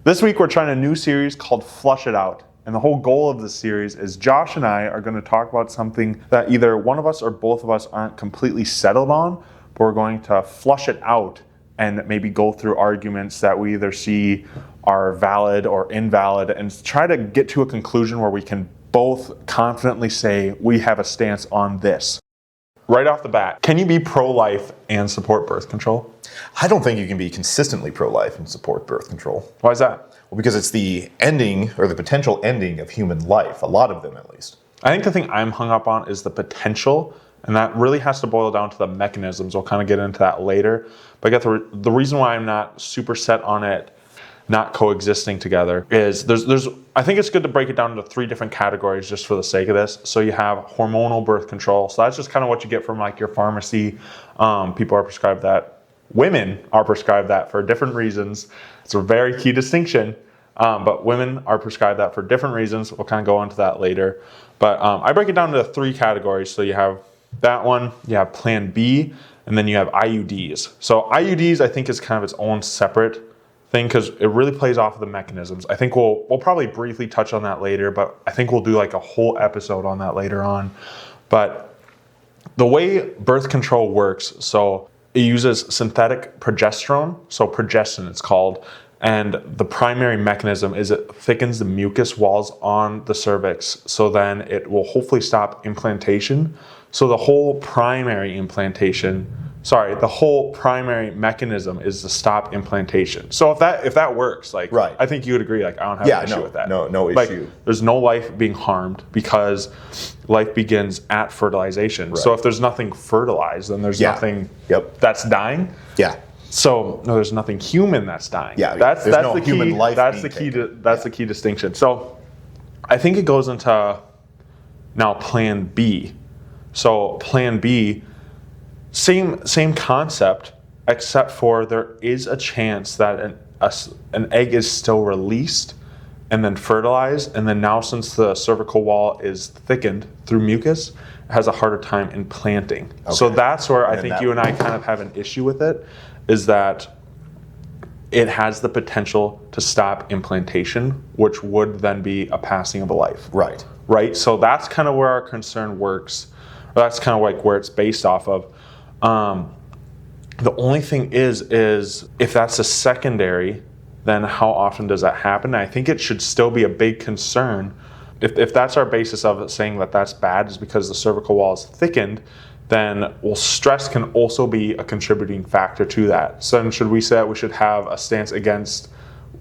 This week we're trying a new series called Flush It Out. And the whole goal of this series is Josh and I are going to talk about something that either one of us or both of us aren't completely settled on, but we're going to flush it out and maybe go through arguments that we either see are valid or invalid and try to get to a conclusion where we can both confidently say we have a stance on this. Right off the bat, can you be pro-life and support birth control? I don't think you can be consistently pro-life and support birth control. Why is that? Well, because it's the ending or the potential ending of human life, a lot of them at least. I think the thing I'm hung up on is the potential, and that really has to boil down to the mechanisms. We'll kind of get into that later. But I guess the reason why I'm not super set on it not coexisting together is I think it's good to break it down into 3 different categories just for the sake of this. So you have hormonal birth control. So that's just kind of what you get from like your pharmacy. People are prescribed that. Women are prescribed that for different reasons. It's a very key distinction. But women are prescribed that for different reasons. We'll kind of go into that later. But I break it down into 3 categories. So you have that one, you have Plan B, and then you have IUDs. So IUDs I think is kind of its own separate thing because it really plays off of the mechanisms. I think we'll probably briefly touch on that later, but I think we'll do like a whole episode on that later on. But the way birth control works, so it uses synthetic progesterone, so progestin it's called, and the primary mechanism is it thickens the mucus walls on the cervix, so then it will hopefully stop implantation. So the whole primary mechanism is to stop implantation. So if that works, like right. I think you would agree, like I don't have an issue with that. No issue. There's no life being harmed because life begins at fertilization. Right. So if there's nothing fertilized, then there's nothing that's dying. Yeah. So no, there's nothing human that's dying. Yeah. That's no the human key. Life that's the key. That's the key distinction. So I think it goes into now Plan B. So Plan B, same concept, except for there is a chance that an egg is still released and then fertilized, and then now since the cervical wall is thickened through mucus, it has a harder time implanting. Okay. So that's where I think you and I kind of have an issue with it, is that it has the potential to stop implantation, which would then be a passing of a life. Right? So that's kind of where our concern works. Or that's kind of like where it's based off of. The only thing is if that's a secondary, then how often does that happen? I think it should still be a big concern. If that's our basis of it saying that that's bad is because the cervical wall is thickened, then stress can also be a contributing factor to that. So then should we say that we should have a stance against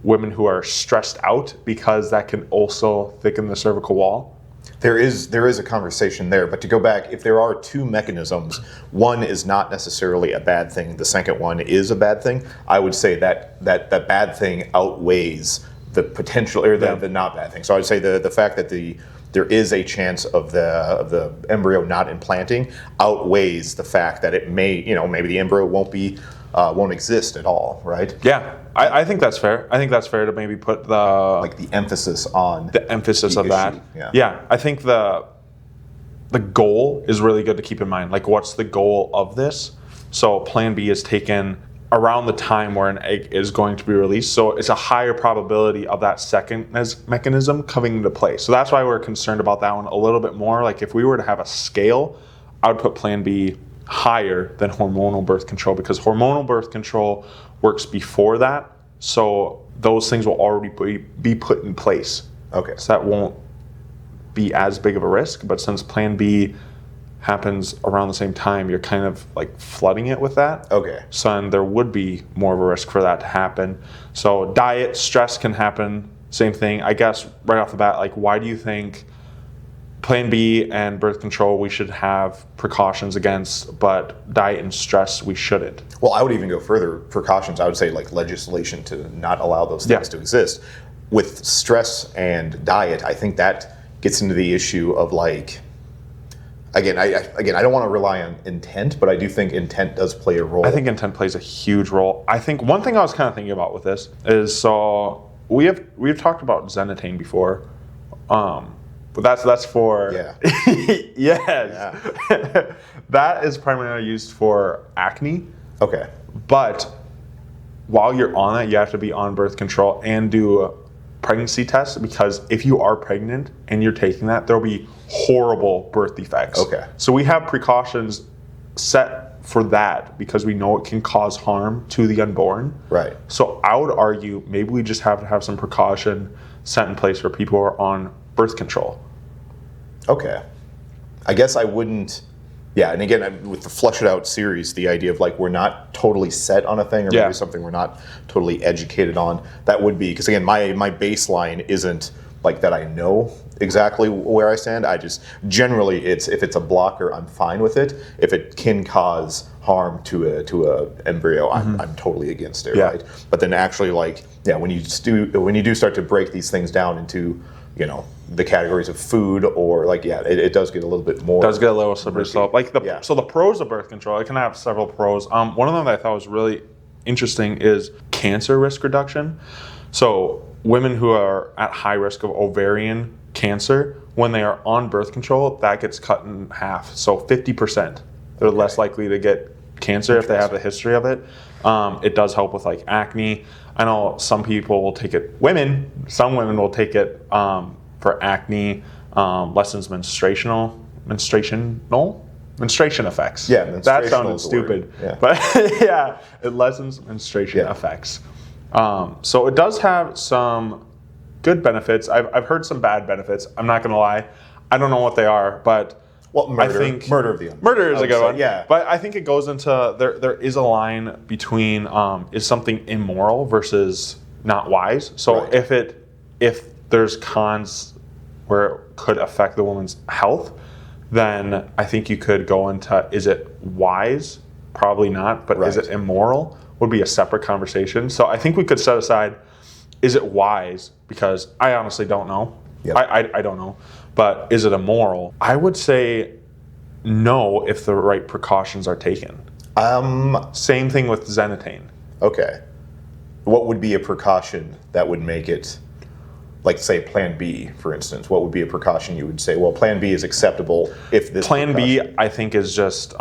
women who are stressed out because that can also thicken the cervical wall? There is a conversation there, but to go back, if there are 2 mechanisms, one is not necessarily a bad thing, the second one is a bad thing, I would say that bad thing outweighs the potential, or the not bad thing. So I would say the fact that there is a chance of the embryo not implanting outweighs the fact that it may, maybe the embryo won't exist at all, right? Yeah, I think that's fair. I think that's fair to maybe put the emphasis on the emphasis of that. Yeah, I think the goal is really good to keep in mind. Like, what's the goal of this? So Plan B is taken around the time where an egg is going to be released. So it's a higher probability of that second mechanism coming into play. So that's why we're concerned about that one a little bit more. Like if we were to have a scale, I would put Plan B higher than hormonal birth control because hormonal birth control works before that. So those things will already be put in place. Okay. So that won't be as big of a risk. But since Plan B happens around the same time, you're kind of like flooding it with that. Okay. So then there would be more of a risk for that to happen. So diet, stress can happen. Same thing. I guess right off the bat, like why do you think Plan B and birth control we should have precautions against, but diet and stress we shouldn't? Well, I would even go further. Precautions, I would say like legislation to not allow those things to exist. With stress and diet, I think that gets into the issue of like, Again, I don't want to rely on intent, but I do think intent does play a role. I think intent plays a huge role. I think one thing I was kind of thinking about with this is, so we've talked about Zenatane before, but that's for yes, that is primarily used for acne. Okay, but while you're on that, you have to be on birth control and do a pregnancy tests, because if you are pregnant and you're taking that, there'll be horrible birth defects. Okay. So we have precautions set for that because we know it can cause harm to the unborn. Right. So I would argue maybe we just have to have some precaution set in place for people who are on birth control. Okay. I guess I wouldn't. Yeah, and again, with the Flush It Out series, the idea of like we're not totally set on a thing, or maybe something we're not totally educated on, that would be, because again, my baseline isn't like that I know exactly where I stand. I just, generally, if it's a blocker, I'm fine with it. If it can cause harm to a embryo, I'm totally against it, right? But then actually, like, when you do start to break these things down into, the categories of food, or like, it does get a little bit more. It does get a little slippery slope. Like so the pros of birth control, it can have several pros. One of them that I thought was really interesting is cancer risk reduction. So women who are at high risk of ovarian cancer, when they are on birth control, that gets cut in half. So 50%, they're less likely to get cancer if they have a history of it. It does help with like acne. I know some people will take it, some women will take it for acne, lessens menstruation effects. Yeah, that sounded stupid. Yeah. But it lessens menstruation effects. So it does have some good benefits. I've heard some bad benefits. I'm not going to lie. I don't know what they are, but murder, I think murder of the unborn. Murder is a good one. Yeah. But I think it goes into, there is a line between is something immoral versus not wise. So if there's cons where it could affect the woman's health, then I think you could go into, is it wise? Probably not, but is it immoral? Would be a separate conversation. So I think we could set aside, is it wise? Because I honestly don't know. Yep. I don't know. But is it immoral? I would say no if the right precautions are taken. Same thing with Xenatane. Okay. What would be a precaution that would make it, like say Plan B, for instance? What would be a precaution you would say, well, Plan B is acceptable if this Plan B, I think, is just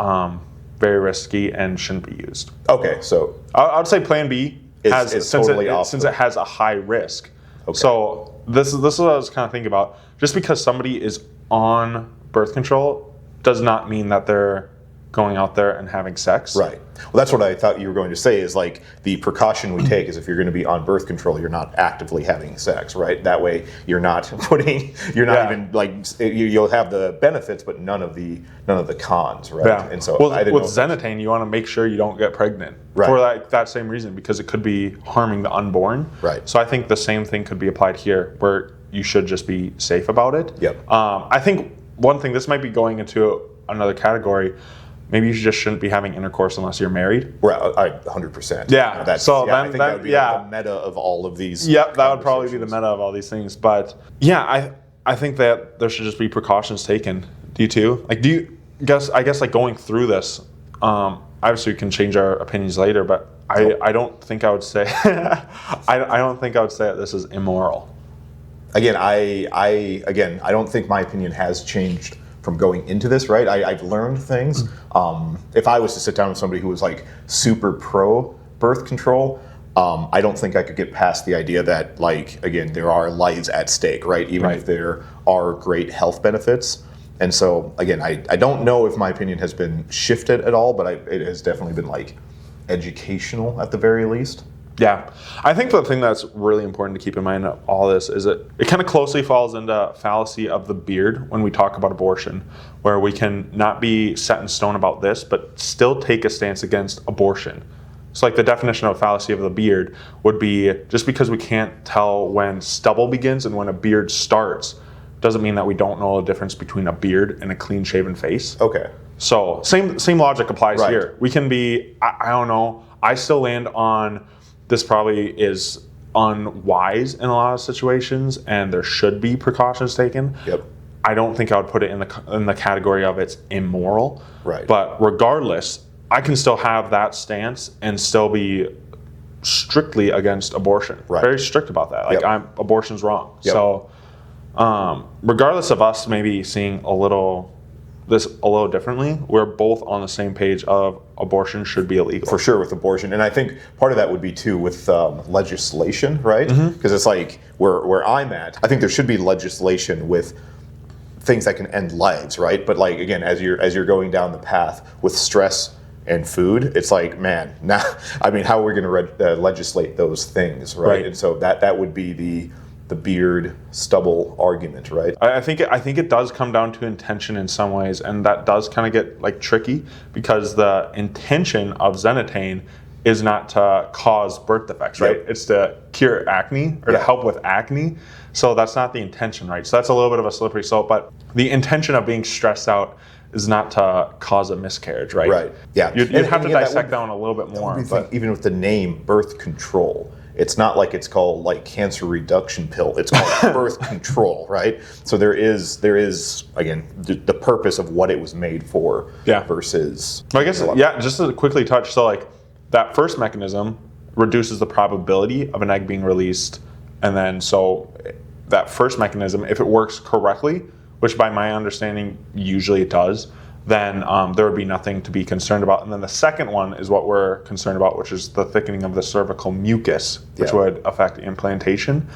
very risky and shouldn't be used. Okay, so I would say Plan B is totally off since it has a high risk. Okay. So this is what I was kind of thinking about. Just because somebody is on birth control does not mean that they're going out there and having sex. Right. Well, that's what I thought you were going to say, is like the precaution we take is if you're going to be on birth control, you're not actively having sex, right? That way you're not even like, you'll have the benefits, but none of the cons, right? Yeah. And so with Xenatane, you want to make sure you don't get pregnant for that same reason, because it could be harming the unborn. Right. So I think the same thing could be applied here, where you should just be safe about it. Yep. I think one thing, this might be going into another category, maybe you just shouldn't be having intercourse unless you're married. Right, 100%. Yeah. I think that would be the meta of all of these. Yep, that would probably be the meta of all these things. But yeah, I think that there should just be precautions taken. Do you too? Like, I guess like going through this, obviously we can change our opinions later, but I don't think I would say I don't think I would say that this is immoral. Again, I don't think my opinion has changed from going into this, right? I've learned things. If I was to sit down with somebody who was like super pro birth control, I don't think I could get past the idea that, like, again, there are lives at stake, right? Even if there are great health benefits. And so, again, I don't know if my opinion has been shifted at all, but it has definitely been like educational at the very least. Yeah, I think the thing that's really important to keep in mind of all this is that it kind of closely falls into fallacy of the beard when we talk about abortion, where we can not be set in stone about this, but still take a stance against abortion. So like the definition of fallacy of the beard would be, just because we can't tell when stubble begins and when a beard starts, doesn't mean that we don't know the difference between a beard and a clean shaven face. Okay. So same logic applies here. We can be, I don't know, I still land on, this probably is unwise in a lot of situations, and there should be precautions taken. Yep. I don't think I would put it in the category of it's immoral. Right. But regardless, I can still have that stance and still be strictly against abortion. Right. Very strict about that. Like, abortion's wrong. Yep. So regardless of us maybe seeing a little this a little differently. We're both on the same page of abortion should be illegal. For sure with abortion. And I think part of that would be too with legislation, right? Because it's like where I'm at, I think there should be legislation with things that can end lives, right? But like, again, as you're going down the path with stress and food, it's like, man, now, I mean, how are we going to legislate those things, right? And so that would be the beard stubble argument, right? I think it does come down to intention in some ways, and that does kind of get like tricky because the intention of Xenatane is not to cause birth defects, right? It's to cure acne or to help with acne. So that's not the intention, right? So that's a little bit of a slippery slope, but the intention of being stressed out is not to cause a miscarriage, right? Right. Yeah. You'd have to dissect that one a little bit more. But even with the name birth control, it's not like it's called like cancer reduction pill. It's called birth control, right? So there is again the purpose of what it was made for. Versus. I guess just to quickly touch. So like that first mechanism reduces the probability of an egg being released, and then so that first mechanism, if it works correctly, which by my understanding usually it does, then there would be nothing to be concerned about. And then the second one is what we're concerned about, which is the thickening of the cervical mucus, which would affect implantation.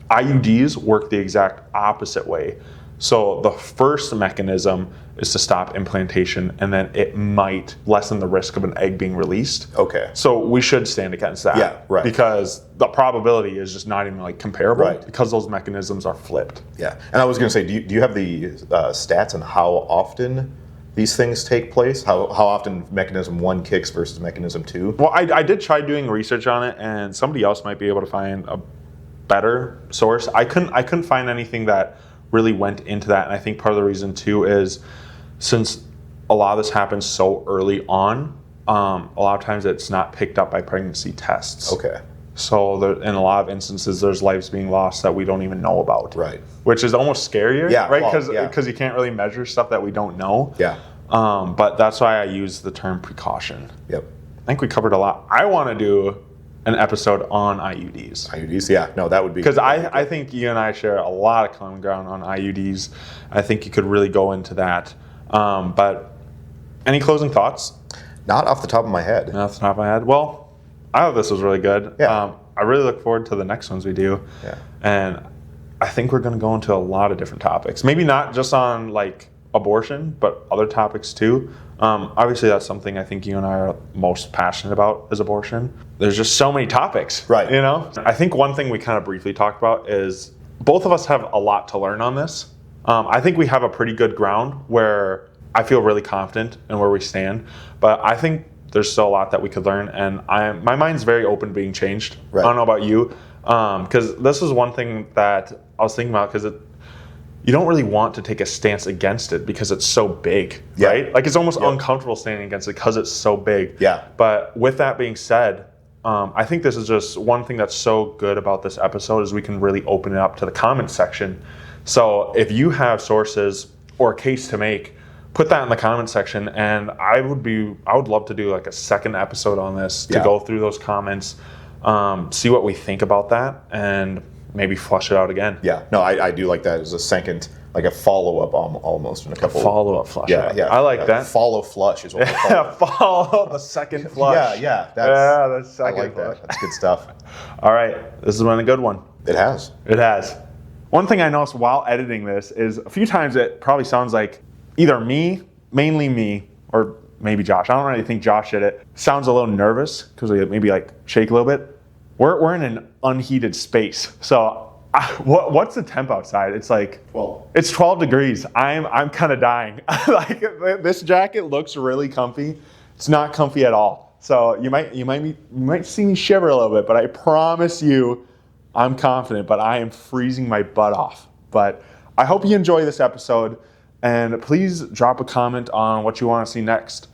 IUDs work the exact opposite way. So the first mechanism is to stop implantation, and then it might lessen the risk of an egg being released. Okay. So we should stand against that. Yeah, right. Because the probability is just not even like comparable, right, because those mechanisms are flipped. Yeah. And I was going to say, do you have the stats on how often these things take place? How often mechanism 1 kicks versus mechanism 2? Well, I did try doing research on it, and somebody else might be able to find a better source. I couldn't find anything that really went into that, and I think part of the reason too is since a lot of this happens so early on, a lot of times it's not picked up by pregnancy tests. Okay. So there, in a lot of instances, there's lives being lost that we don't even know about. Right. Which is almost scarier, right? Well, Because you can't really measure stuff that we don't know. Yeah. But that's why I use the term precaution. Yep. I think we covered a lot. I want to do an episode on IUDs. IUDs, yeah. No, that would be... Because I think you and I share a lot of common ground on IUDs. I think you could really go into that. But any closing thoughts? Not off the top of my head. Not off the top of my head. Well, I thought this was really good. Yeah. I really look forward to the next ones we do. Yeah. And I think we're going to go into a lot of different topics. Maybe not just on like abortion, but other topics too. Obviously, that's something I think you and I are most passionate about is abortion. There's just so many topics, right? You know, I think one thing we kind of briefly talked about is both of us have a lot to learn on this. I think we have a pretty good ground where I feel really confident in where we stand, but I think there's still a lot that we could learn, and my mind's very open to being changed. Right. I don't know about you, because this is one thing that I was thinking about, because you don't really want to take a stance against it because it's so big, right? Like it's almost uncomfortable standing against it because it's so big. Yeah. But with that being said, I think this is just one thing that's so good about this episode is we can really open it up to the comment section. So if you have sources or a case to make, put that in the comment section, and I would love to do like a second episode on this to go through those comments, see what we think about that, and maybe flush it out again. Yeah, no, I do like that as a second, like a follow-up almost in a couple. Follow-up flush out. Yeah. I like that. Follow flush is what we call it. Follow the second flush. Yeah. The second I like flush. that. That's good stuff. All right, this has been a good one. It has. It has. One thing I noticed while editing this is a few times it probably sounds like either mainly me, or maybe Josh. I don't really think Josh did it. Sounds a little nervous because we maybe like shake a little bit. We're in an unheated space. So what's the temp outside? It's like 12. It's 12 degrees. I'm kind of dying. Like this jacket looks really comfy. It's not comfy at all. So you might see me shiver a little bit, but I promise you I'm confident, but I am freezing my butt off. But I hope you enjoy this episode, and please drop a comment on what you want to see next.